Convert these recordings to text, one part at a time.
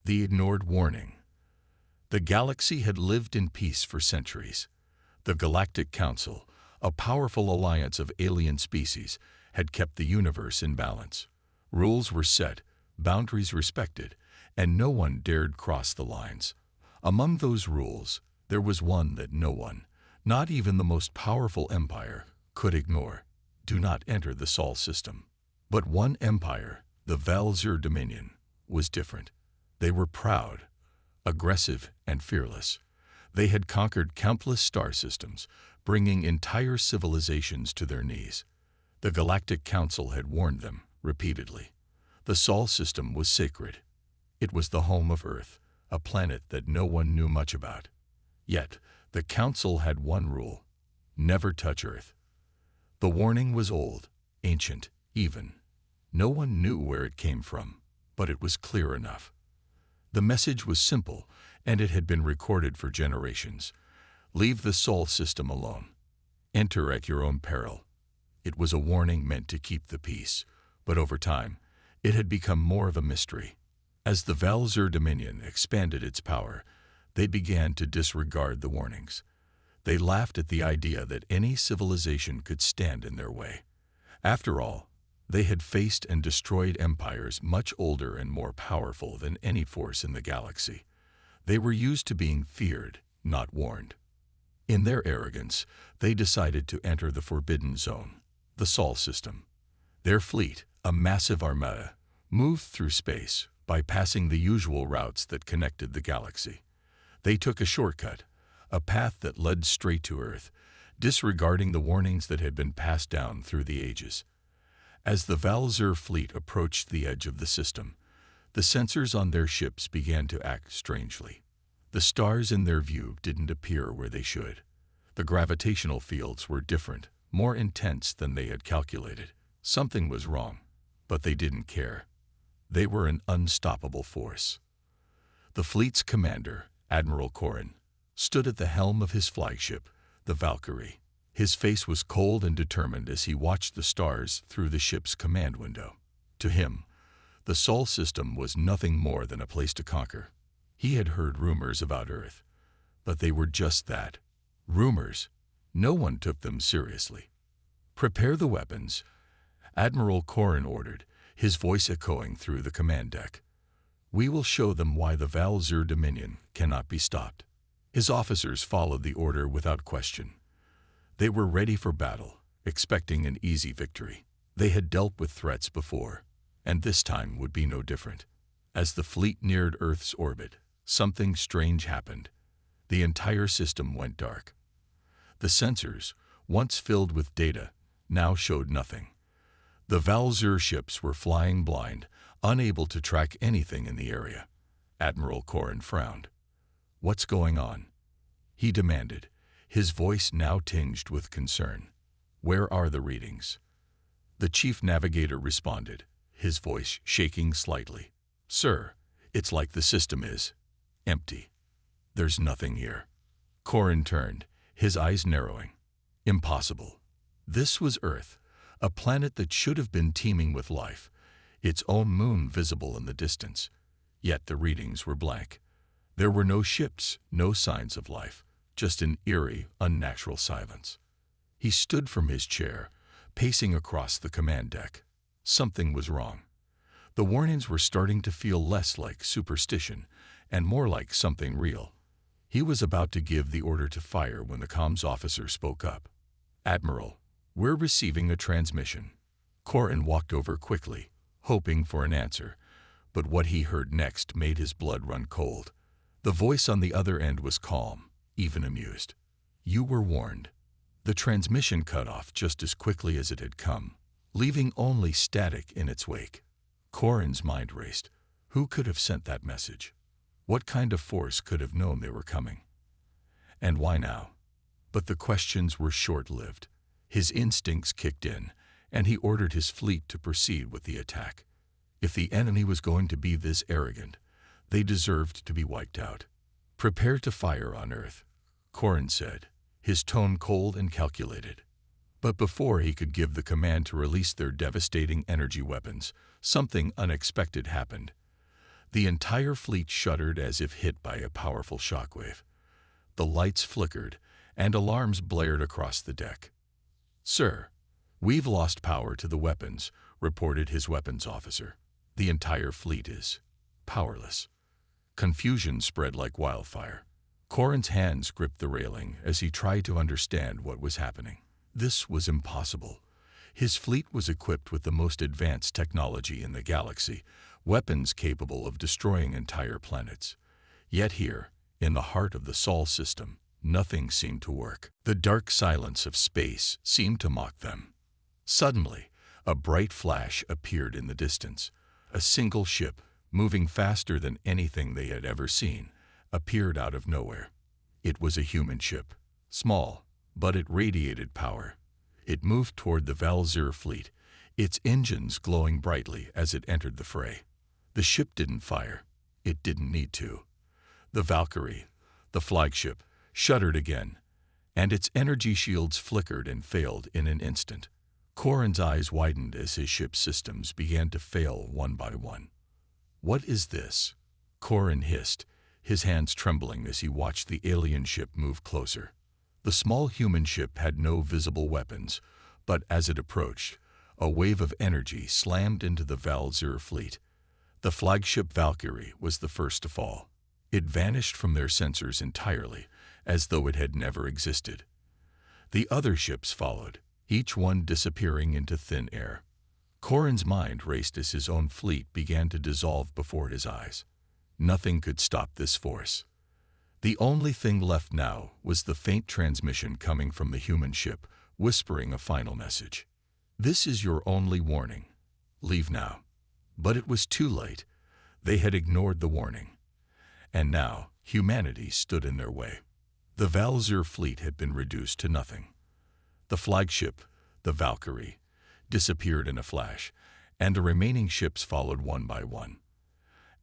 The ignored warning. The galaxy had lived in peace for centuries. The Galactic Council, a powerful alliance of alien species, had kept the universe in balance. Rules were set, boundaries respected, and no one dared cross the lines. Among those rules, there was one that no one, not even the most powerful empire, could ignore. Do not enter the Sol system. But one empire, the Valzur Dominion, was different. They were proud, aggressive, and fearless. They had conquered countless star systems, bringing entire civilizations to their knees. The Galactic Council had warned them repeatedly. The Sol system was sacred. It was the home of Earth, a planet that no one knew much about. Yet, the Council had one rule: never touch Earth. The warning was old, ancient, even. No one knew where it came from, but it was clear enough. The message was simple, and it had been recorded for generations. Leave the Sol system alone. Enter at your own peril. It was a warning meant to keep the peace, but over time, it had become more of a mystery. As the Valzur Dominion expanded its power, they began to disregard the warnings. They laughed at the idea that any civilization could stand in their way. After all, they had faced and destroyed empires much older and more powerful than any force in the galaxy. They were used to being feared, not warned. In their arrogance, they decided to enter the Forbidden Zone, the Sol system. Their fleet, a massive armada, moved through space, bypassing the usual routes that connected the galaxy. They took a shortcut, a path that led straight to Earth, disregarding the warnings that had been passed down through the ages. As the Valzur fleet approached the edge of the system, the sensors on their ships began to act strangely. The stars in their view didn't appear where they should. The gravitational fields were different, more intense than they had calculated. Something was wrong, but they didn't care. They were an unstoppable force. The fleet's commander, Admiral Korin, stood at the helm of his flagship, the Valkyrie. His face was cold and determined as he watched the stars through the ship's command window. To him, the Sol system was nothing more than a place to conquer. He had heard rumors about Earth, but they were just that, rumors. No one took them seriously. "Prepare the weapons," Admiral Korin ordered, his voice echoing through the command deck. "We will show them why the Valzur Dominion cannot be stopped." His officers followed the order without question. They were ready for battle, expecting an easy victory. They had dealt with threats before, and this time would be no different. As the fleet neared Earth's orbit, something strange happened. The entire system went dark. The sensors, once filled with data, now showed nothing. The Valzur ships were flying blind, unable to track anything in the area. Admiral Korin frowned. "What's going on?" he demanded, his voice now tinged with concern. "Where are the readings?" The chief navigator responded, his voice shaking slightly. "Sir, it's like the system is empty. There's nothing here." Korin turned, his eyes narrowing. Impossible. This was Earth, a planet that should have been teeming with life, its own moon visible in the distance. Yet the readings were blank. There were no ships, no signs of life, just an eerie, unnatural silence. He stood from his chair, pacing across the command deck. Something was wrong. The warnings were starting to feel less like superstition and more like something real. He was about to give the order to fire when the comms officer spoke up. "Admiral, we're receiving a transmission." Korin walked over quickly, hoping for an answer, but what he heard next made his blood run cold. The voice on the other end was calm, even amused. "You were warned." The transmission cut off just as quickly as it had come, leaving only static in its wake. Korin's mind raced. Who could have sent that message? What kind of force could have known they were coming? And why now? But the questions were short-lived. His instincts kicked in, and he ordered his fleet to proceed with the attack. If the enemy was going to be this arrogant, they deserved to be wiped out. "Prepare to fire on Earth," Korin said, his tone cold and calculated. But before he could give the command to release their devastating energy weapons, something unexpected happened. The entire fleet shuddered as if hit by a powerful shockwave. The lights flickered, and alarms blared across the deck. "Sir, we've lost power to the weapons," reported his weapons officer. "The entire fleet is powerless." Confusion spread like wildfire. Corin's hands gripped the railing as he tried to understand what was happening. This was impossible. His fleet was equipped with the most advanced technology in the galaxy, weapons capable of destroying entire planets. Yet here, in the heart of the Sol system, nothing seemed to work. The dark silence of space seemed to mock them. Suddenly, a bright flash appeared in the distance. A single ship, moving faster than anything they had ever seen, appeared out of nowhere. It was a human ship, small, but it radiated power. It moved toward the Valzir fleet, its engines glowing brightly as it entered the fray. The ship didn't fire. It didn't need to. The Valkyrie, the flagship, shuddered again, and its energy shields flickered and failed in an instant. Corin's eyes widened as his ship's systems began to fail one by one. "What is this?" Corin hissed, his hands trembling as he watched the alien ship move closer. The small human ship had no visible weapons, but as it approached, a wave of energy slammed into the Valzir fleet. The flagship Valkyrie was the first to fall. It vanished from their sensors entirely, as though it had never existed. The other ships followed, each one disappearing into thin air. Corin's mind raced as his own fleet began to dissolve before his eyes. Nothing could stop this force. The only thing left now was the faint transmission coming from the human ship, whispering a final message. "This is your only warning. Leave now." But it was too late. They had ignored the warning. And now humanity stood in their way. The Valzir fleet had been reduced to nothing. The flagship, the Valkyrie, disappeared in a flash, and the remaining ships followed one by one.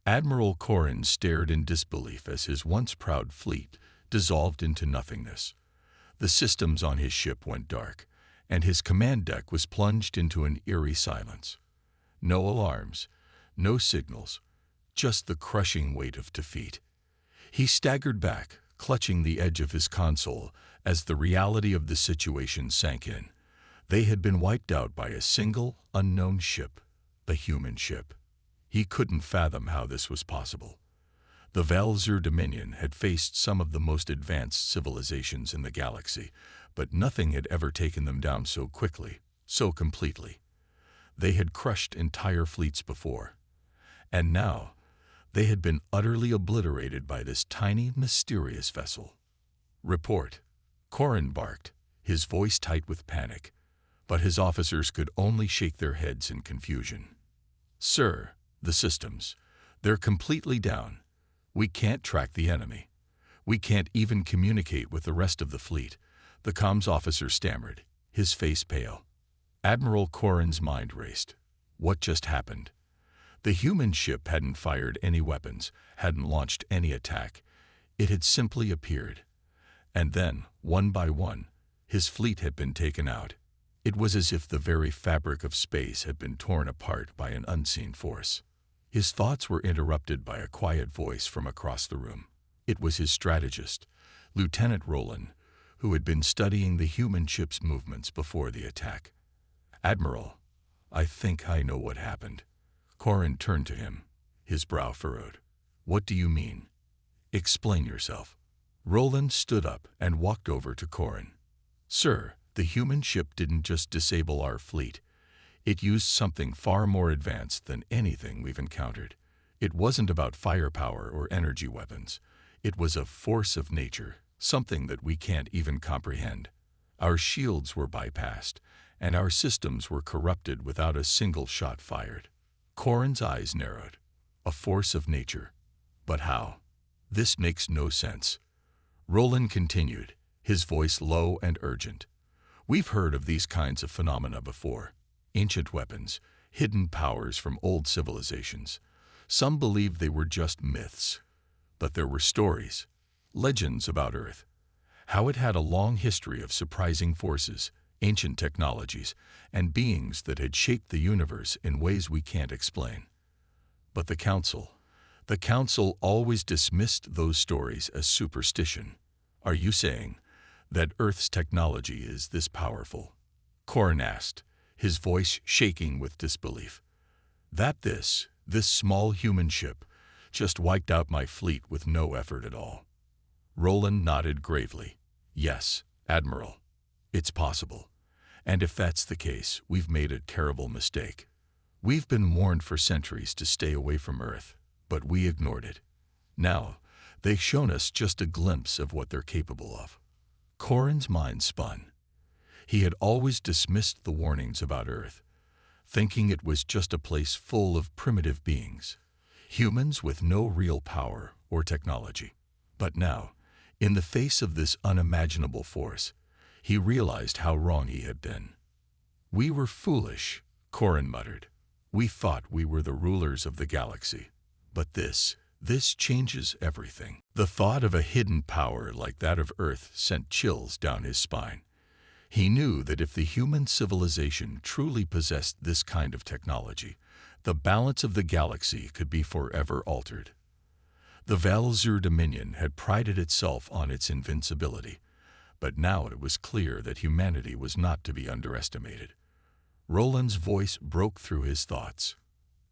Admiral Corin stared in disbelief as his once proud fleet dissolved into nothingness. The systems on his ship went dark, and his command deck was plunged into an eerie silence. No alarms, no signals, just the crushing weight of defeat. He staggered back, clutching the edge of his console as the reality of the situation sank in. They had been wiped out by a single, unknown ship, the human ship. He couldn't fathom how this was possible. The Valzir Dominion had faced some of the most advanced civilizations in the galaxy, but nothing had ever taken them down so quickly, so completely. They had crushed entire fleets before, and now they had been utterly obliterated by this tiny, mysterious vessel. "Report," Corin barked, his voice tight with panic, but his officers could only shake their heads in confusion. "Sir, the systems, they're completely down. We can't track the enemy. We can't even communicate with the rest of the fleet," the comms officer stammered, his face pale. Admiral Corin's mind raced. What just happened? The human ship hadn't fired any weapons, hadn't launched any attack. It had simply appeared. And then, one by one, his fleet had been taken out. It was as if the very fabric of space had been torn apart by an unseen force. His thoughts were interrupted by a quiet voice from across the room. It was his strategist, Lieutenant Roland, who had been studying the human ship's movements before the attack. "Admiral, I think I know what happened." Corin turned to him, his brow furrowed. "What do you mean? Explain yourself." Roland stood up and walked over to Corin. "Sir, the human ship didn't just disable our fleet. It used something far more advanced than anything we've encountered. It wasn't about firepower or energy weapons. It was a force of nature, something that we can't even comprehend. Our shields were bypassed, and our systems were corrupted without a single shot fired." Corin's eyes narrowed. A force of nature. But how? This makes no sense. Roland continued, his voice low and urgent. "We've heard of these kinds of phenomena before. Ancient weapons, hidden powers from old civilizations. Some believed they were just myths. But there were stories, legends about Earth. How it had a long history of surprising forces, ancient technologies, and beings that had shaped the universe in ways we can't explain. But the Council, The Council always dismissed those stories as superstition. Are you saying that Earth's technology is this powerful? Corin asked, his voice shaking with disbelief. That this small human ship just wiped out my fleet with no effort at all. Roland nodded gravely. Yes, Admiral, it's possible. And if that's the case, we've made a terrible mistake. We've been warned for centuries to stay away from Earth, but we ignored it. Now, they've shown us just a glimpse of what they're capable of. Corin's mind spun. He had always dismissed the warnings about Earth, thinking it was just a place full of primitive beings, humans with no real power or technology. But now, in the face of this unimaginable force, he realized how wrong he had been. We were foolish, Corin muttered. We thought we were the rulers of the galaxy. But this changes everything. The thought of a hidden power like that of Earth sent chills down his spine. He knew that if the human civilization truly possessed this kind of technology, the balance of the galaxy could be forever altered. The Valzur Dominion had prided itself on its invincibility, but now it was clear that humanity was not to be underestimated. Roland's voice broke through his thoughts.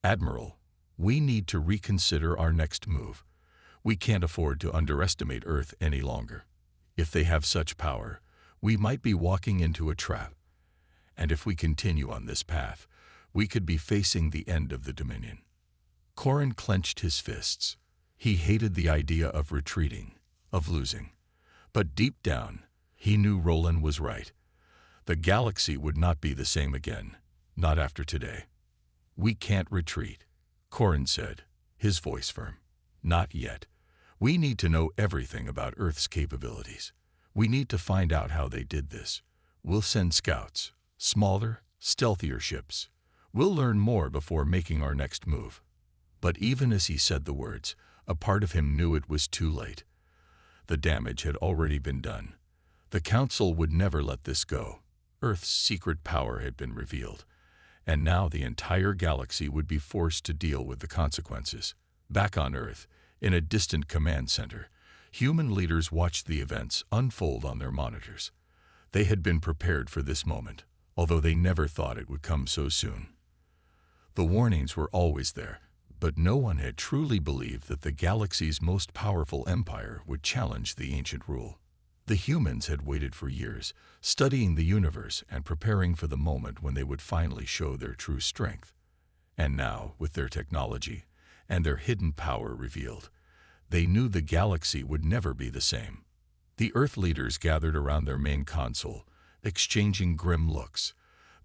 Admiral, we need to reconsider our next move. We can't afford to underestimate Earth any longer. If they have such power, we might be walking into a trap. And if we continue on this path, we could be facing the end of the Dominion. Corin clenched his fists. He hated the idea of retreating, of losing. But deep down, he knew Roland was right. The galaxy would not be the same again, not after today. We can't retreat, Corin said, his voice firm. Not yet. We need to know everything about Earth's capabilities. We need to find out how they did this. We'll send scouts, smaller, stealthier ships. We'll learn more before making our next move. But even as he said the words, a part of him knew it was too late. The damage had already been done. The Council would never let this go. Earth's secret power had been revealed, and now the entire galaxy would be forced to deal with the consequences. Back on Earth, in a distant command center, human leaders watched the events unfold on their monitors. They had been prepared for this moment, although they never thought it would come so soon. The warnings were always there, but no one had truly believed that the galaxy's most powerful empire would challenge the ancient rule. The humans had waited for years, studying the universe and preparing for the moment when they would finally show their true strength. And now, with their technology and their hidden power revealed, they knew the galaxy would never be the same. The Earth leaders gathered around their main console, exchanging grim looks.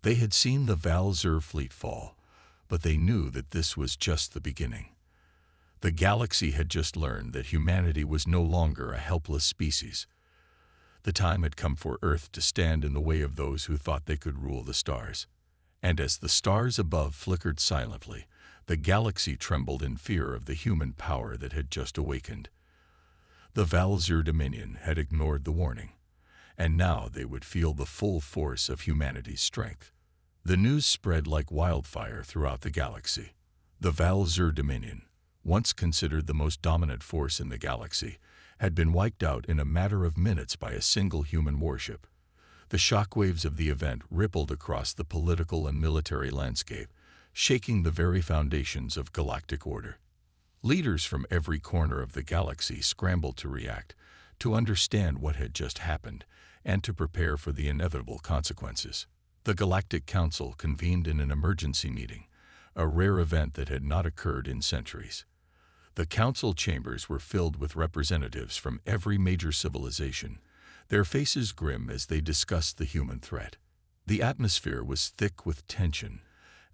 They had seen the Valzur fleet fall, but they knew that this was just the beginning. The galaxy had just learned that humanity was no longer a helpless species. The time had come for Earth to stand in the way of those who thought they could rule the stars. And as the stars above flickered silently, the galaxy trembled in fear of the human power that had just awakened. The Valzur Dominion had ignored the warning, and now they would feel the full force of humanity's strength. The news spread like wildfire throughout the galaxy. The Valzur Dominion, once considered the most dominant force in the galaxy, had been wiped out in a matter of minutes by a single human warship. The shockwaves of the event rippled across the political and military landscape, shaking the very foundations of galactic order. Leaders from every corner of the galaxy scrambled to react, to understand what had just happened, and to prepare for the inevitable consequences. The Galactic Council convened in an emergency meeting, a rare event that had not occurred in centuries. The council chambers were filled with representatives from every major civilization, their faces grim as they discussed the human threat. The atmosphere was thick with tension,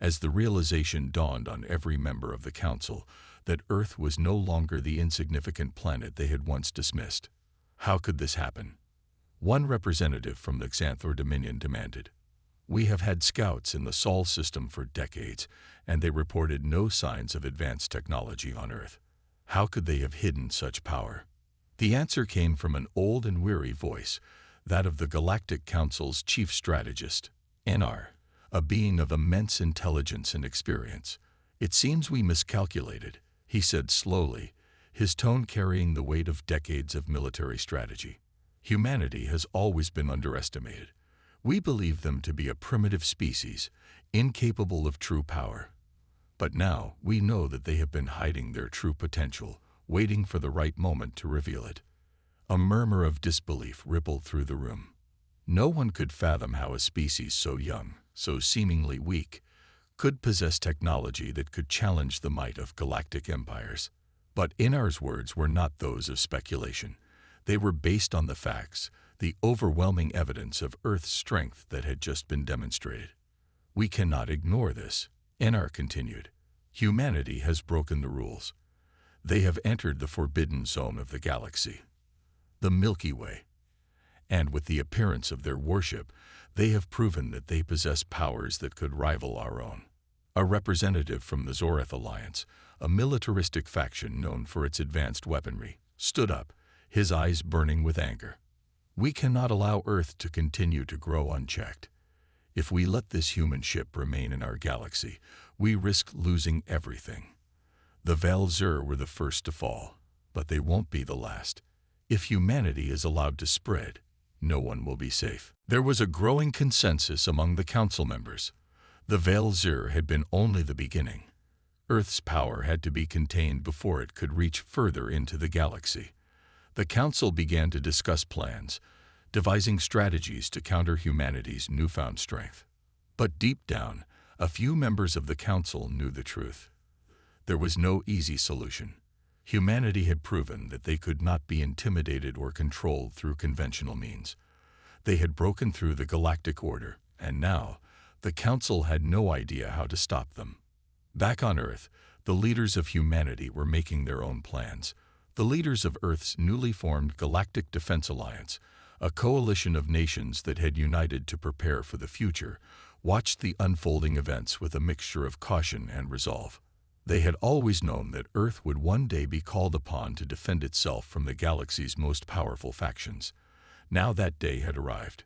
as the realization dawned on every member of the council that Earth was no longer the insignificant planet they had once dismissed. How could this happen? One representative from the Xanthor Dominion demanded. We have had scouts in the Sol system for decades, and they reported no signs of advanced technology on Earth. How could they have hidden such power? The answer came from an old and weary voice, that of the Galactic Council's chief strategist, Enar, a being of immense intelligence and experience. It seems we miscalculated, he said slowly, his tone carrying the weight of decades of military strategy. Humanity has always been underestimated. We believe them to be a primitive species, incapable of true power. But now we know that they have been hiding their true potential, waiting for the right moment to reveal it. A murmur of disbelief rippled through the room. No one could fathom how a species so young, so seemingly weak, could possess technology that could challenge the might of galactic empires. But Inar's words were not those of speculation. They were based on the facts, the overwhelming evidence of Earth's strength that had just been demonstrated. We cannot ignore this, Inar continued. Humanity has broken the rules. They have entered the forbidden zone of the galaxy, the Milky Way. And with the appearance of their worship, they have proven that they possess powers that could rival our own. A representative from the Zoreth Alliance, a militaristic faction known for its advanced weaponry, stood up, his eyes burning with anger. We cannot allow Earth to continue to grow unchecked. If we let this human ship remain in our galaxy, we risk losing everything. The Val-Zur were the first to fall, but they won't be the last. If humanity is allowed to spread, no one will be safe. There was a growing consensus among the council members. The Val-Zur had been only the beginning. Earth's power had to be contained before it could reach further into the galaxy. The council began to discuss plans, devising strategies to counter humanity's newfound strength. But deep down, a few members of the council knew the truth. There was no easy solution. Humanity had proven that they could not be intimidated or controlled through conventional means. They had broken through the galactic order, and now, the council had no idea how to stop them. Back on Earth, the leaders of humanity were making their own plans. The leaders of Earth's newly formed Galactic Defense Alliance, a coalition of nations that had united to prepare for the future, watched the unfolding events with a mixture of caution and resolve. They had always known that Earth would one day be called upon to defend itself from the galaxy's most powerful factions. Now that day had arrived.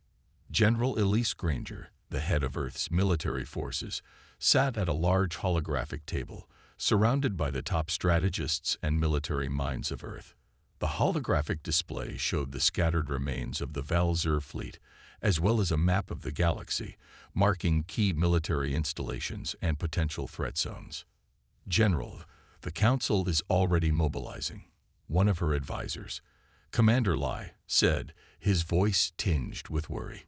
General Elise Granger, the head of Earth's military forces, sat at a large holographic table, surrounded by the top strategists and military minds of Earth. The holographic display showed the scattered remains of the Val-Zur fleet, as well as a map of the galaxy, marking key military installations and potential threat zones. General, the Council is already mobilizing, one of her advisors, Commander Lai, said, his voice tinged with worry.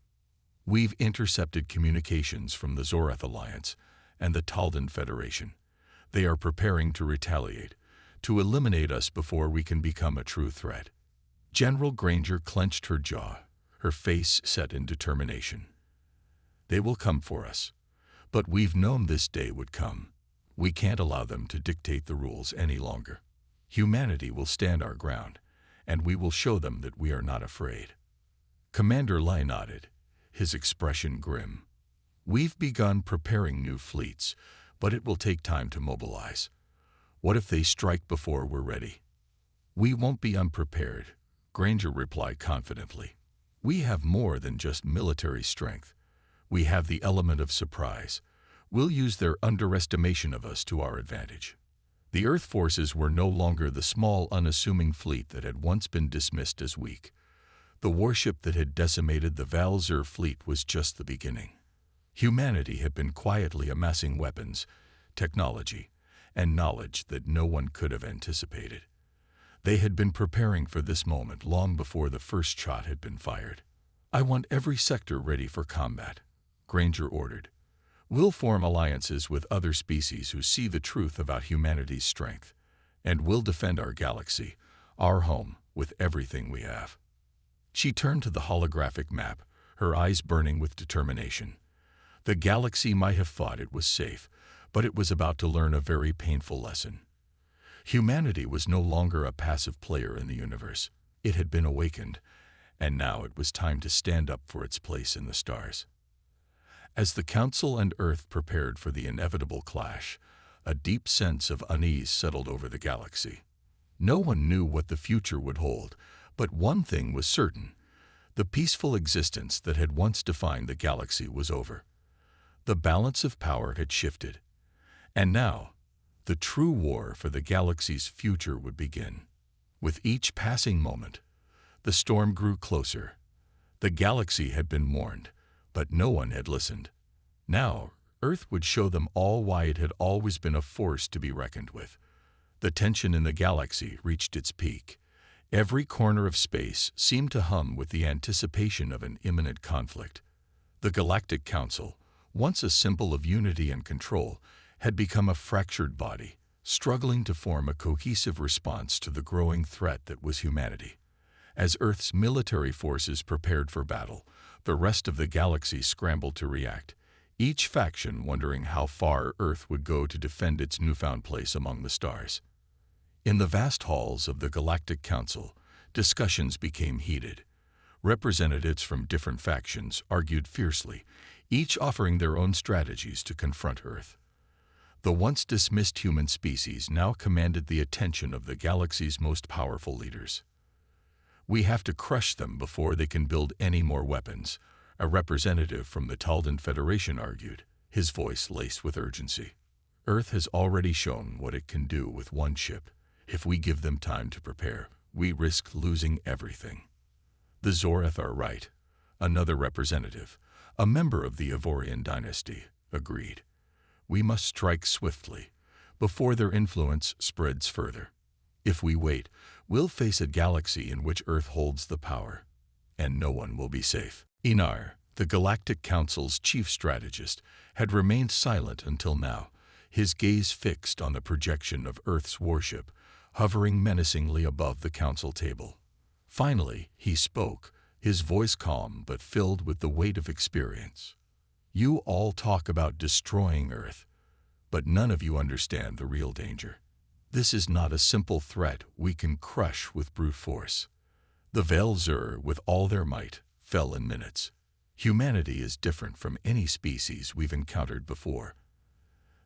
We've intercepted communications from the Zoreth Alliance and the Taldan Federation. They are preparing to retaliate, to eliminate us before we can become a true threat. General Granger clenched her jaw, her face set in determination. They will come for us, but we've known this day would come. We can't allow them to dictate the rules any longer. Humanity will stand our ground, and we will show them that we are not afraid. Commander Lai nodded, his expression grim. We've begun preparing new fleets, but it will take time to mobilize. What if they strike before we're ready? We won't be unprepared, Granger replied confidently. We have more than just military strength. We have the element of surprise. We'll use their underestimation of us to our advantage. The Earth forces were no longer the small, unassuming fleet that had once been dismissed as weak. The warship that had decimated the Val-Zur fleet was just the beginning. Humanity had been quietly amassing weapons, technology, and knowledge that no one could have anticipated. They had been preparing for this moment long before the first shot had been fired. I want every sector ready for combat, Granger ordered. We'll form alliances with other species who see the truth about humanity's strength, and we'll defend our galaxy, our home, with everything we have. She turned to the holographic map, her eyes burning with determination. The galaxy might have thought it was safe, but it was about to learn a very painful lesson. Humanity was no longer a passive player in the universe. It had been awakened, and now it was time to stand up for its place in the stars. As the Council and Earth prepared for the inevitable clash, a deep sense of unease settled over the galaxy. No one knew what the future would hold, but one thing was certain. The peaceful existence that had once defined the galaxy was over. The balance of power had shifted. And now, the true war for the galaxy's future would begin. With each passing moment, the storm grew closer. The galaxy had been warned, but no one had listened. Now, Earth would show them all why it had always been a force to be reckoned with. The tension in the galaxy reached its peak. Every corner of space seemed to hum with the anticipation of an imminent conflict. The Galactic Council, once a symbol of unity and control, had become a fractured body, struggling to form a cohesive response to the growing threat that was humanity. As Earth's military forces prepared for battle, the rest of the galaxy scrambled to react, each faction wondering how far Earth would go to defend its newfound place among the stars. In the vast halls of the Galactic Council, discussions became heated. Representatives from different factions argued fiercely, each offering their own strategies to confront Earth. The once dismissed human species now commanded the attention of the galaxy's most powerful leaders. "We have to crush them before they can build any more weapons," a representative from the Taldan Federation argued, his voice laced with urgency. "Earth has already shown what it can do with one ship. If we give them time to prepare, we risk losing everything." "The Zorath are right," another representative, a member of the Ivorian dynasty, agreed. "We must strike swiftly, before their influence spreads further. If we wait, we'll face a galaxy in which Earth holds the power, and no one will be safe." Inar, the Galactic Council's chief strategist, had remained silent until now, his gaze fixed on the projection of Earth's warship, hovering menacingly above the council table. Finally, he spoke, his voice calm but filled with the weight of experience. "You all talk about destroying Earth, but none of you understand the real danger. This is not a simple threat we can crush with brute force." The Veil-Zur, with all their might, fell in minutes. "Humanity is different from any species we've encountered before.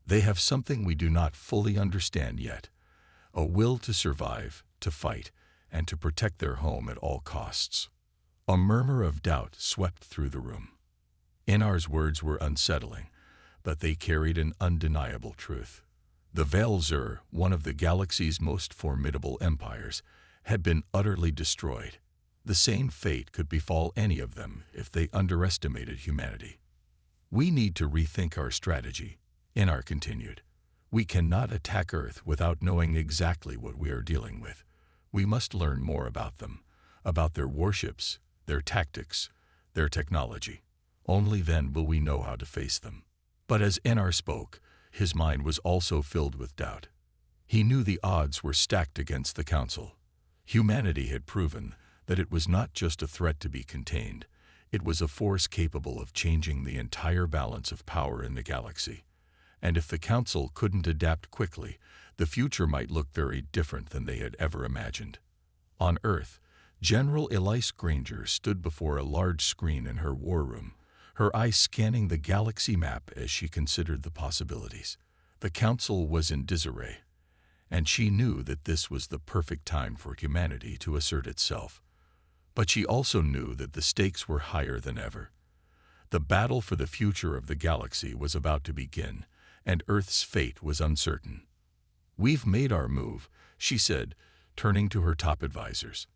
They have something we do not fully understand yet, a will to survive, to fight, and to protect their home at all costs." A murmur of doubt swept through the room. Inar's words were unsettling, but they carried an undeniable truth. The Veil-Zur, one of the galaxy's most formidable empires, had been utterly destroyed. The same fate could befall any of them if they underestimated humanity. "We need to rethink our strategy," Inar continued. "We cannot attack Earth without knowing exactly what we are dealing with. We must learn more about them, about their warships, their tactics, their technology. Only then will we know how to face them." But as Inar spoke, his mind was also filled with doubt. He knew the odds were stacked against the Council. Humanity had proven that it was not just a threat to be contained, it was a force capable of changing the entire balance of power in the galaxy. And if the Council couldn't adapt quickly, the future might look very different than they had ever imagined. On Earth, General Elise Granger stood before a large screen in her war room, her eyes scanning the galaxy map as she considered the possibilities. The Council was in disarray, and she knew that this was the perfect time for humanity to assert itself. But she also knew that the stakes were higher than ever. The battle for the future of the galaxy was about to begin, and Earth's fate was uncertain. "We've made our move," she said, turning to her top advisors.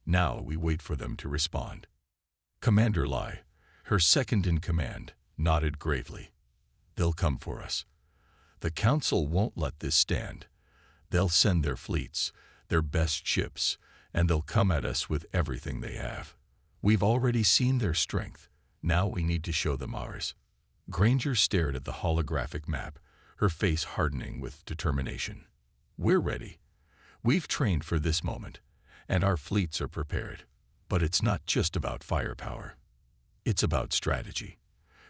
"Now we wait for them to respond." Commander Lai, her second-in-command, nodded gravely. "They'll come for us. The Council won't let this stand. They'll send their fleets, their best ships, and they'll come at us with everything they have. We've already seen their strength. Now we need to show them ours." Granger stared at the holographic map, her face hardening with determination. "We're ready. We've trained for this moment, and our fleets are prepared. But it's not just about firepower. It's about strategy.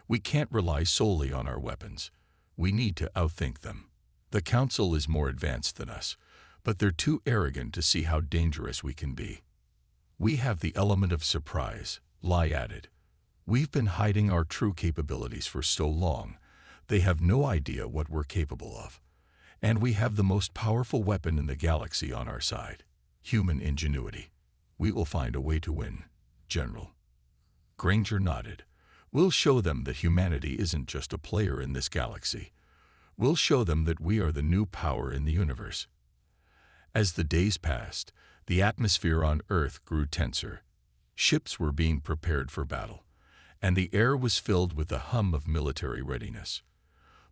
We can't rely solely on our weapons. We need to outthink them. The Council is more advanced than us, but they're too arrogant to see how dangerous we can be. We have the element of surprise," Lai added. "We've been hiding our true capabilities for so long, they have no idea what we're capable of. And we have the most powerful weapon in the galaxy on our side, human ingenuity. We will find a way to win, General." Granger nodded. "We'll show them that humanity isn't just a player in this galaxy. We'll show them that we are the new power in the universe. As the days passed, the atmosphere on Earth grew tenser. Ships were being prepared for battle, and the air was filled with the hum of military readiness.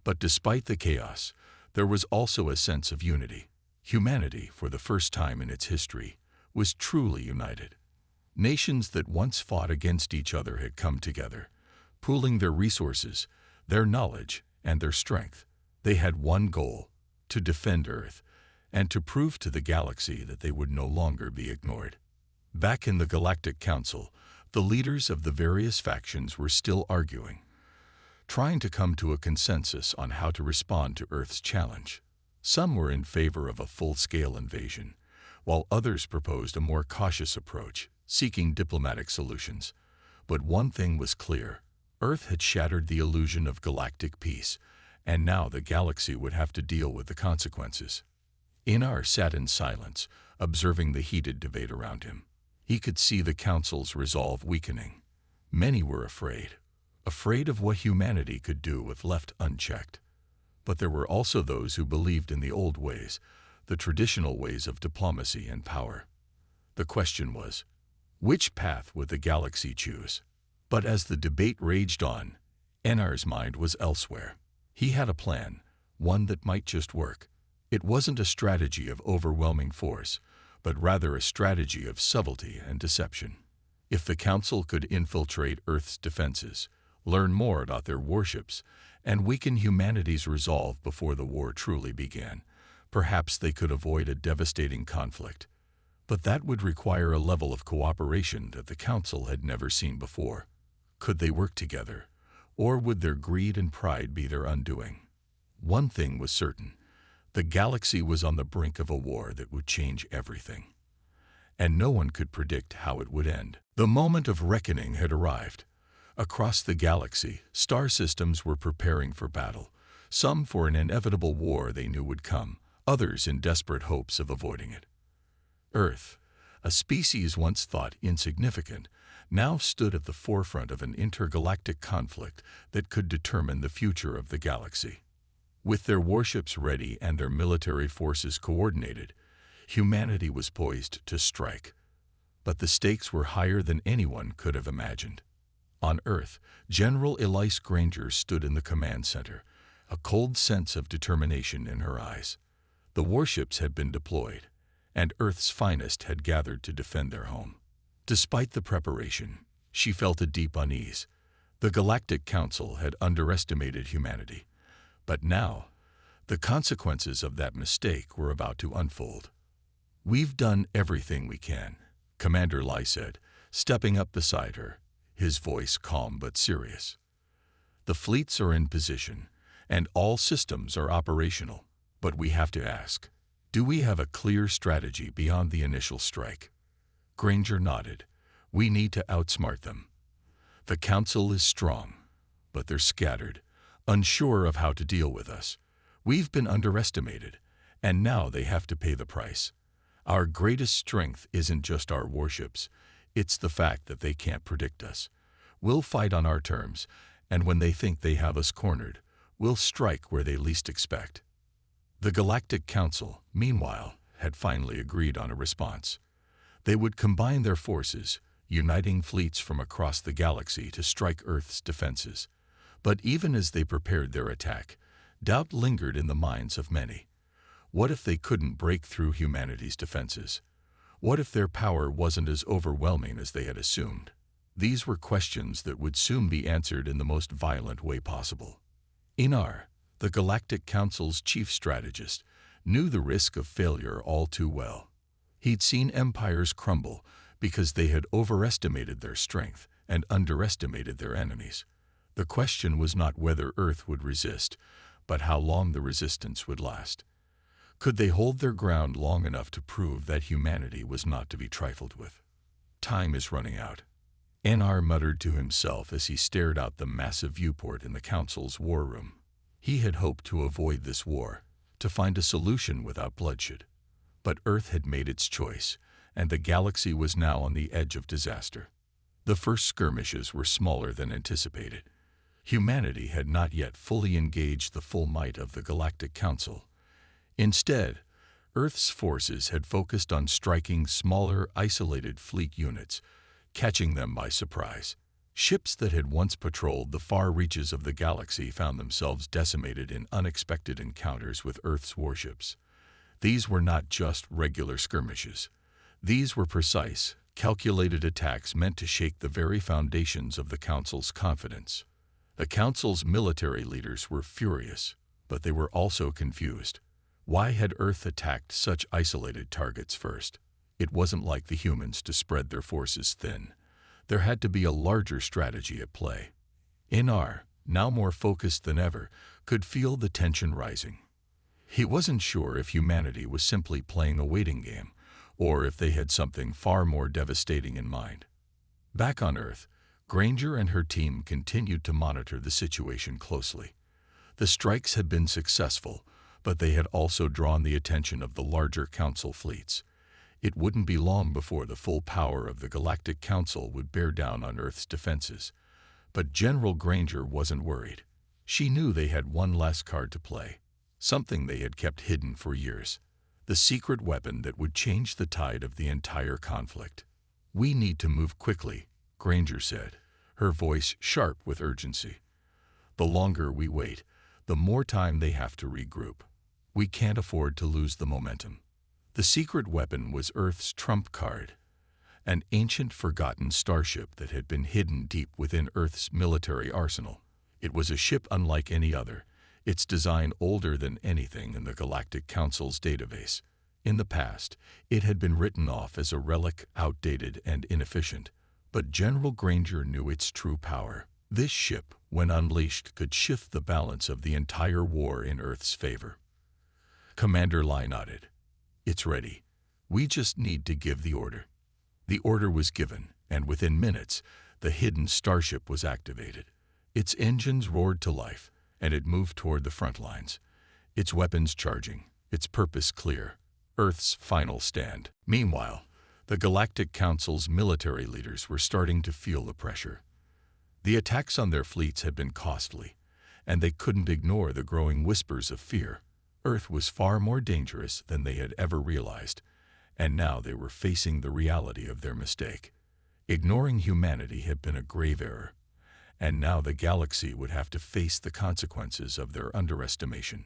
But despite the chaos, there was also a sense of unity. Humanity, for the first time in its history, was truly united. Nations that once fought against each other had come together, pooling their resources, their knowledge, and their strength. They had one goal: to defend Earth, and to prove to the galaxy that they would no longer be ignored. Back in the Galactic Council, the leaders of the various factions were still arguing, trying to come to a consensus on how to respond to Earth's challenge. Some were in favor of a full-scale invasion, while others proposed a more cautious approach, seeking diplomatic solutions. But one thing was clear: Earth had shattered the illusion of galactic peace, and now the galaxy would have to deal with the consequences. Inar sat in silence, observing the heated debate around him. He could see the Council's resolve weakening. Many were afraid of what humanity could do if left unchecked. But there were also those who believed in the old ways, the traditional ways of diplomacy and power. The question was, which path would the galaxy choose? But as the debate raged on, Inar's mind was elsewhere. He had a plan, one that might just work. It wasn't a strategy of overwhelming force, but rather a strategy of subtlety and deception. If the Council could infiltrate Earth's defenses, learn more about their warships, and weaken humanity's resolve before the war truly began, perhaps they could avoid a devastating conflict. But that would require a level of cooperation that the Council had never seen before. Could they work together, or would their greed and pride be their undoing? One thing was certain: the galaxy was on the brink of a war that would change everything. And no one could predict how it would end. The moment of reckoning had arrived. Across the galaxy, star systems were preparing for battle, some for an inevitable war they knew would come, others in desperate hopes of avoiding it. Earth, a species once thought insignificant, now stood at the forefront of an intergalactic conflict that could determine the future of the galaxy. With their warships ready and their military forces coordinated, humanity was poised to strike. But the stakes were higher than anyone could have imagined. On Earth, General Elise Granger stood in the command center, a cold sense of determination in her eyes. The warships had been deployed, and Earth's finest had gathered to defend their home. Despite the preparation, she felt a deep unease. The Galactic Council had underestimated humanity. But now, the consequences of that mistake were about to unfold. "We've done everything we can," Commander Lai said, stepping up beside her, his voice calm but serious. "The fleets are in position, and all systems are operational. But we have to ask, do we have a clear strategy beyond the initial strike?" Granger nodded. "We need to outsmart them. The Council is strong, but they're scattered, unsure of how to deal with us. We've been underestimated, and now they have to pay the price. Our greatest strength isn't just our warships, it's the fact that they can't predict us. We'll fight on our terms, and when they think they have us cornered, we'll strike where they least expect." The Galactic Council, meanwhile, had finally agreed on a response. They would combine their forces, uniting fleets from across the galaxy to strike Earth's defenses. But even as they prepared their attack, doubt lingered in the minds of many. What if they couldn't break through humanity's defenses? What if their power wasn't as overwhelming as they had assumed? These were questions that would soon be answered in the most violent way possible. Inar, the Galactic Council's chief strategist, knew the risk of failure all too well. He'd seen empires crumble because they had overestimated their strength and underestimated their enemies. The question was not whether Earth would resist, but how long the resistance would last. Could they hold their ground long enough to prove that humanity was not to be trifled with? "Time is running out," Inar muttered to himself as he stared out the massive viewport in the Council's war room. He had hoped to avoid this war, to find a solution without bloodshed. But Earth had made its choice, and the galaxy was now on the edge of disaster. The first skirmishes were smaller than anticipated. Humanity had not yet fully engaged the full might of the Galactic Council. Instead, Earth's forces had focused on striking smaller, isolated fleet units, catching them by surprise. Ships that had once patrolled the far reaches of the galaxy found themselves decimated in unexpected encounters with Earth's warships. These were not just regular skirmishes. These were precise, calculated attacks meant to shake the very foundations of the Council's confidence. The Council's military leaders were furious, but they were also confused. Why had Earth attacked such isolated targets first? It wasn't like the humans to spread their forces thin. There had to be a larger strategy at play. Inar, now more focused than ever, could feel the tension rising. He wasn't sure if humanity was simply playing a waiting game, or if they had something far more devastating in mind. Back on Earth, Granger and her team continued to monitor the situation closely. The strikes had been successful, but they had also drawn the attention of the larger Council fleets. It wouldn't be long before the full power of the Galactic Council would bear down on Earth's defenses. But General Granger wasn't worried. She knew they had one last card to play, something they had kept hidden for years, the secret weapon that would change the tide of the entire conflict. "We need to move quickly," Granger said, her voice sharp with urgency. "The longer we wait, the more time they have to regroup. We can't afford to lose the momentum." The secret weapon was Earth's trump card, an ancient forgotten starship that had been hidden deep within Earth's military arsenal. It was a ship unlike any other, its design older than anything in the Galactic Council's database. In the past, it had been written off as a relic, outdated and inefficient, but General Granger knew its true power. This ship, when unleashed, could shift the balance of the entire war in Earth's favor. Commander Lai nodded. "It's ready. We just need to give the order." The order was given, and within minutes, the hidden starship was activated. Its engines roared to life, and it moved toward the front lines, its weapons charging, its purpose clear, Earth's final stand. Meanwhile, the Galactic Council's military leaders were starting to feel the pressure. The attacks on their fleets had been costly, and they couldn't ignore the growing whispers of fear. Earth was far more dangerous than they had ever realized, and now they were facing the reality of their mistake. Ignoring humanity had been a grave error, and now the galaxy would have to face the consequences of their underestimation.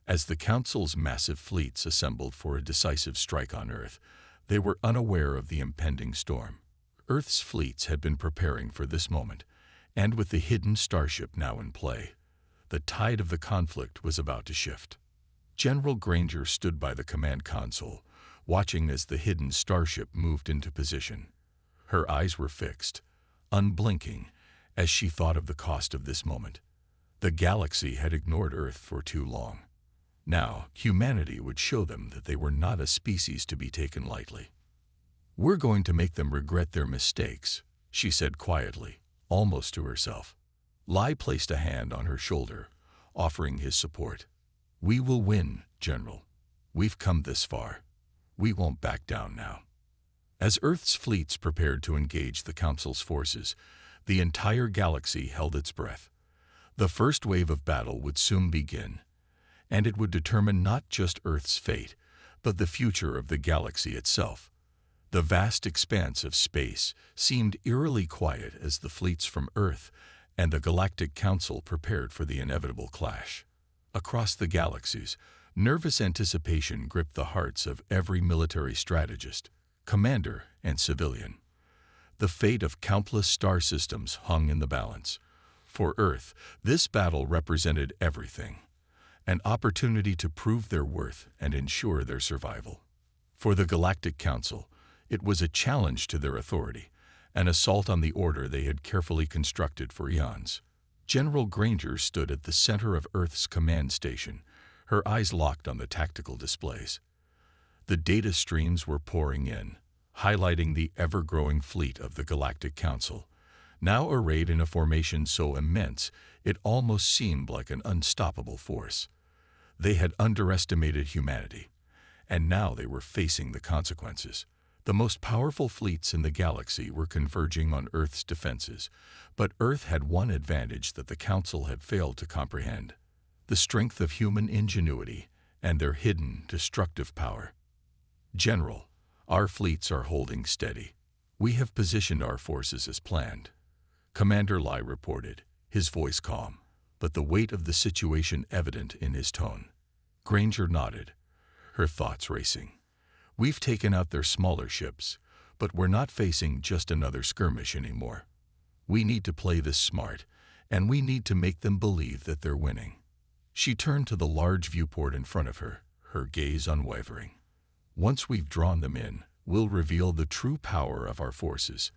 As the Council's massive fleets assembled for a decisive strike on Earth, they were unaware of the impending storm. Earth's fleets had been preparing for this moment, and with the hidden starship now in play, the tide of the conflict was about to shift. General Granger stood by the command console, watching as the hidden starship moved into position. Her eyes were fixed, unblinking, as she thought of the cost of this moment. The galaxy had ignored Earth for too long. Now, humanity would show them that they were not a species to be taken lightly. "We're going to make them regret their mistakes," she said quietly, almost to herself. Lai placed a hand on her shoulder, offering his support. "We will win, General. We've come this far. We won't back down now." As Earth's fleets prepared to engage the Council's forces, the entire galaxy held its breath. The first wave of battle would soon begin, and it would determine not just Earth's fate, but the future of the galaxy itself. The vast expanse of space seemed eerily quiet as the fleets from Earth and the Galactic Council prepared for the inevitable clash. Across the galaxies, nervous anticipation gripped the hearts of every military strategist, commander, and civilian. The fate of countless star systems hung in the balance. For Earth, this battle represented everything, an opportunity to prove their worth and ensure their survival. For the Galactic Council, it was a challenge to their authority, an assault on the order they had carefully constructed for eons. General Granger stood at the center of Earth's command station, her eyes locked on the tactical displays. The data streams were pouring in, highlighting the ever-growing fleet of the Galactic Council, now arrayed in a formation so immense it almost seemed like an unstoppable force. They had underestimated humanity, and now they were facing the consequences. The most powerful fleets in the galaxy were converging on Earth's defenses, but Earth had one advantage that the Council had failed to comprehend: the strength of human ingenuity and their hidden, destructive power. "General, our fleets are holding steady. We have positioned our forces as planned," Commander Lai reported, his voice calm, but the weight of the situation evident in his tone. Granger nodded, her thoughts racing. "We've taken out their smaller ships, but we're not facing just another skirmish anymore. We need to play this smart, and we need to make them believe that they're winning." She turned to the large viewport in front of her, her gaze unwavering. "Once we've drawn them in, we'll reveal the true power of our forces.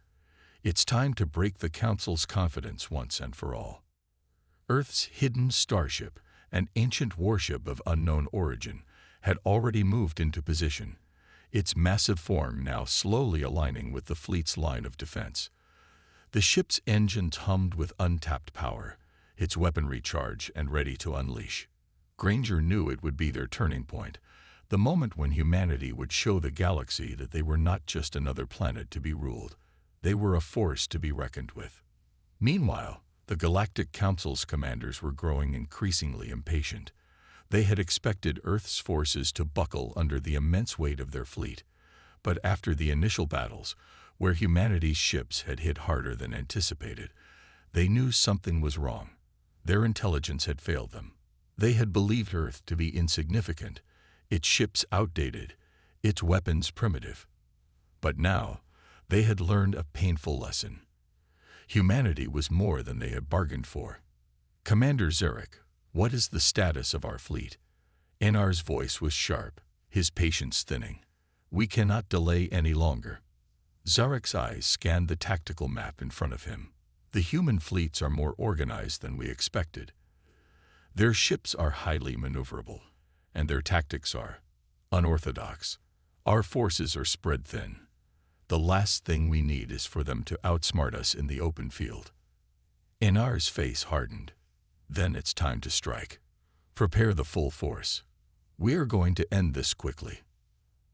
It's time to break the Council's confidence once and for all." Earth's hidden starship, an ancient warship of unknown origin, had already moved into position, its massive form now slowly aligning with the fleet's line of defense. The ship's engines hummed with untapped power, its weaponry charged and ready to unleash. Granger knew it would be their turning point, the moment when humanity would show the galaxy that they were not just another planet to be ruled. They were a force to be reckoned with. Meanwhile, the Galactic Council's commanders were growing increasingly impatient. They had expected Earth's forces to buckle under the immense weight of their fleet, but after the initial battles, where humanity's ships had hit harder than anticipated, they knew something was wrong. Their intelligence had failed them. They had believed Earth to be insignificant, its ships outdated, its weapons primitive. But now, they had learned a painful lesson. Humanity was more than they had bargained for. "Commander Zarek, what is the status of our fleet?" Enar's voice was sharp, his patience thinning. "We cannot delay any longer." Zarek's eyes scanned the tactical map in front of him. "The human fleets are more organized than we expected. Their ships are highly maneuverable, and their tactics are unorthodox. Our forces are spread thin. The last thing we need is for them to outsmart us in the open field." Enar's face hardened. "Then it's time to strike. Prepare the full force. We are going to end this quickly."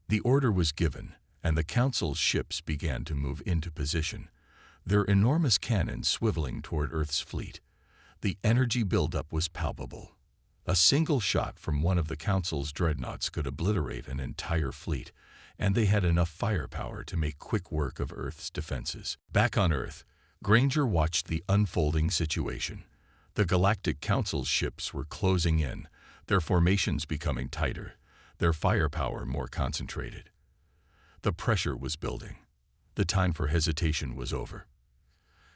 The order was given, and the Council's ships began to move into position, their enormous cannons swiveling toward Earth's fleet. The energy buildup was palpable. A single shot from one of the Council's dreadnoughts could obliterate an entire fleet, and they had enough firepower to make quick work of Earth's defenses. Back on Earth, Granger watched the unfolding situation. The Galactic Council's ships were closing in, their formations becoming tighter, their firepower more concentrated. The pressure was building. The time for hesitation was over.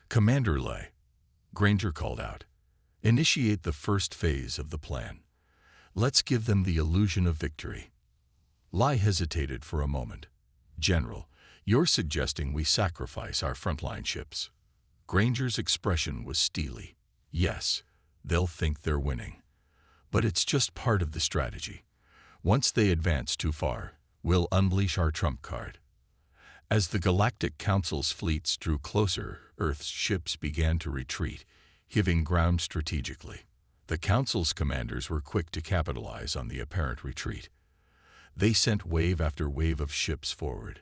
"Commander Lai," Granger called out, "initiate the first phase of the plan. Let's give them the illusion of victory." Lai hesitated for a moment. "General, you're suggesting we sacrifice our frontline ships?" Granger's expression was steely. "Yes, they'll think they're winning. But it's just part of the strategy. Once they advance too far, we'll unleash our trump card." As the Galactic Council's fleets drew closer, Earth's ships began to retreat, giving ground strategically. The Council's commanders were quick to capitalize on the apparent retreat. They sent wave after wave of ships forward,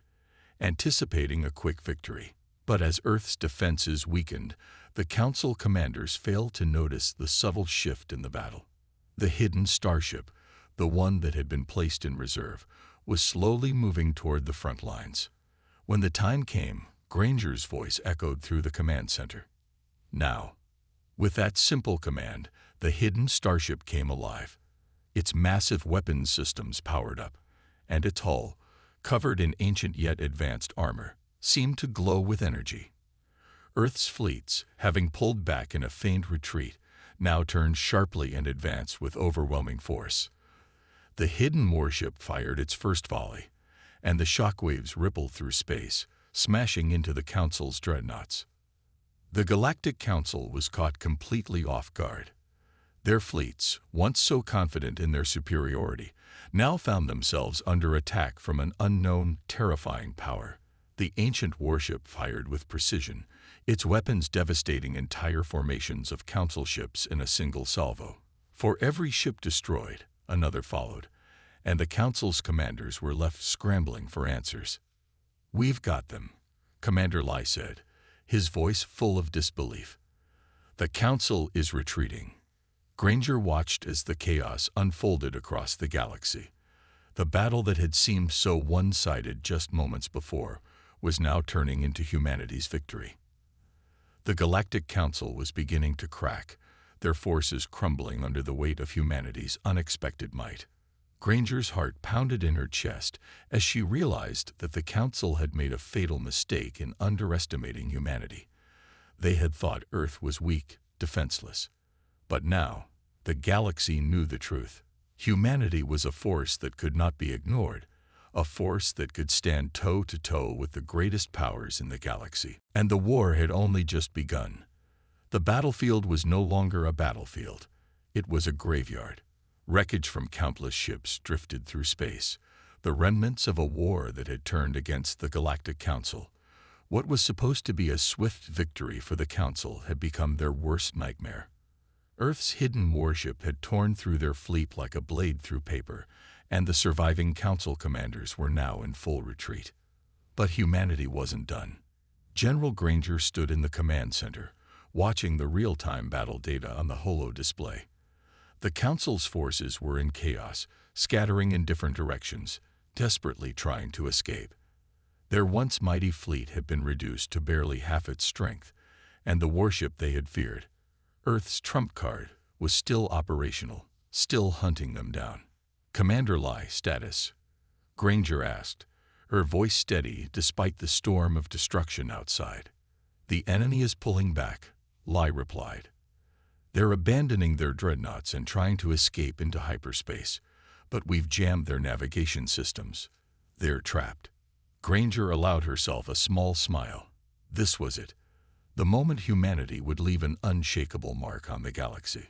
anticipating a quick victory. But as Earth's defenses weakened, the Council commanders failed to notice the subtle shift in the battle. The hidden starship, the one that had been placed in reserve, was slowly moving toward the front lines. When the time came, Granger's voice echoed through the command center. "Now." With that simple command, the hidden starship came alive. Its massive weapons systems powered up, and its hull, covered in ancient yet advanced armor, seemed to glow with energy. Earth's fleets, having pulled back in a feigned retreat, now turned sharply and advanced with overwhelming force. The hidden warship fired its first volley, and the shockwaves rippled through space, smashing into the Council's dreadnoughts. The Galactic Council was caught completely off guard. Their fleets, once so confident in their superiority, now found themselves under attack from an unknown, terrifying power. The ancient warship fired with precision, its weapons devastating entire formations of Council ships in a single salvo. For every ship destroyed, another followed, and the Council's commanders were left scrambling for answers. "We've got them," Commander Lai said, his voice full of disbelief. "The Council is retreating." Granger watched as the chaos unfolded across the galaxy. The battle that had seemed so one-sided just moments before was now turning into humanity's victory. The Galactic Council was beginning to crack, their forces crumbling under the weight of humanity's unexpected might. Granger's heart pounded in her chest as she realized that the Council had made a fatal mistake in underestimating humanity. They had thought Earth was weak, defenseless. But now, the galaxy knew the truth. Humanity was a force that could not be ignored, a force that could stand toe-to-toe with the greatest powers in the galaxy. And the war had only just begun. The battlefield was no longer a battlefield. It was a graveyard. Wreckage from countless ships drifted through space, the remnants of a war that had turned against the Galactic Council. What was supposed to be a swift victory for the Council had become their worst nightmare. Earth's hidden warship had torn through their fleet like a blade through paper, and the surviving Council commanders were now in full retreat. But humanity wasn't done. General Granger stood in the command center, watching the real-time battle data on the holo display. The Council's forces were in chaos, scattering in different directions, desperately trying to escape. Their once mighty fleet had been reduced to barely half its strength, and the warship they had feared, Earth's trump card, was still operational, still hunting them down. "Commander Lai, status?" Granger asked, her voice steady despite the storm of destruction outside. "The enemy is pulling back," Lai replied. "They're abandoning their dreadnoughts and trying to escape into hyperspace, but we've jammed their navigation systems. They're trapped." Granger allowed herself a small smile. This was it. The moment humanity would leave an unshakable mark on the galaxy.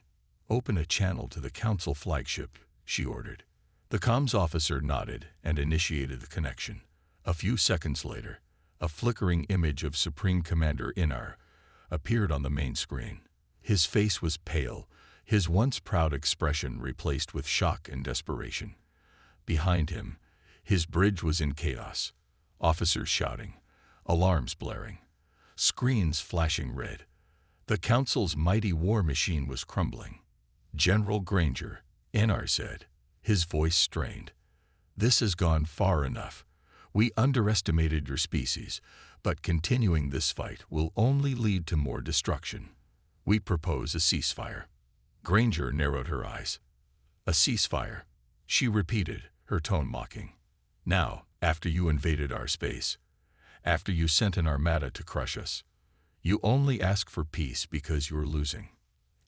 "Open a channel to the Council flagship," she ordered. The comms officer nodded and initiated the connection. A few seconds later, a flickering image of Supreme Commander Inar appeared on the main screen. His face was pale, his once proud expression replaced with shock and desperation. Behind him, his bridge was in chaos. Officers shouting, alarms blaring, screens flashing red. The Council's mighty war machine was crumbling. "General Granger," Inar said, his voice strained. "This has gone far enough. We underestimated your species, but continuing this fight will only lead to more destruction. We propose a ceasefire." Granger narrowed her eyes. "A ceasefire," she repeated, her tone mocking. "Now, after you invaded our space, after you sent an armada to crush us, you only ask for peace because you're losing."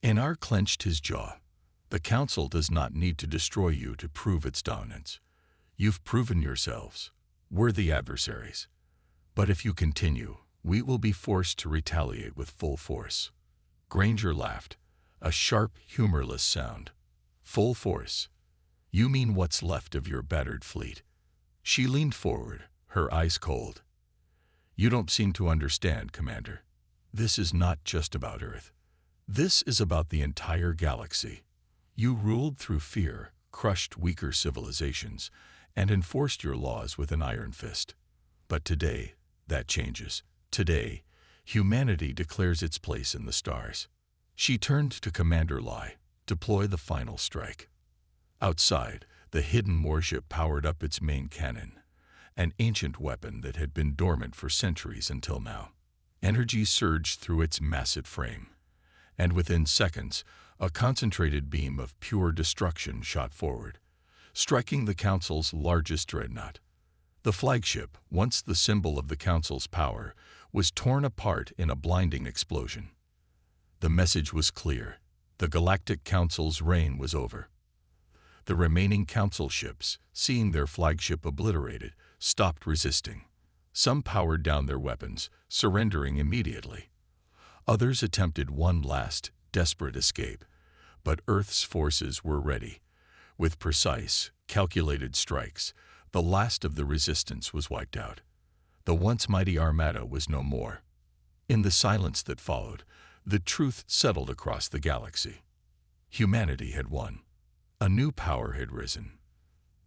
Inar clenched his jaw. "The Council does not need to destroy you to prove its dominance. You've proven yourselves worthy adversaries. But if you continue, we will be forced to retaliate with full force." Granger laughed, a sharp, humorless sound. "Full force? You mean what's left of your battered fleet?" She leaned forward, her eyes cold. "You don't seem to understand, Commander. This is not just about Earth. This is about the entire galaxy. You ruled through fear, crushed weaker civilizations, and enforced your laws with an iron fist. But today, that changes. Today, humanity declares its place in the stars." She turned to Commander Lai. "Deploy the final strike." Outside, the hidden warship powered up its main cannon, an ancient weapon that had been dormant for centuries until now. Energy surged through its massive frame, and within seconds, a concentrated beam of pure destruction shot forward, striking the Council's largest dreadnought. The flagship, once the symbol of the Council's power, was torn apart in a blinding explosion. The message was clear. The Galactic Council's reign was over. The remaining Council ships, seeing their flagship obliterated, stopped resisting. Some powered down their weapons, surrendering immediately. Others attempted one last, desperate escape, but Earth's forces were ready. With precise, calculated strikes, the last of the resistance was wiped out. The once mighty armada was no more. In the silence that followed, the truth settled across the galaxy. Humanity had won. A new power had risen.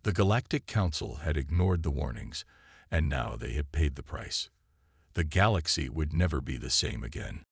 The Galactic Council had ignored the warnings, and now they had paid the price. The galaxy would never be the same again.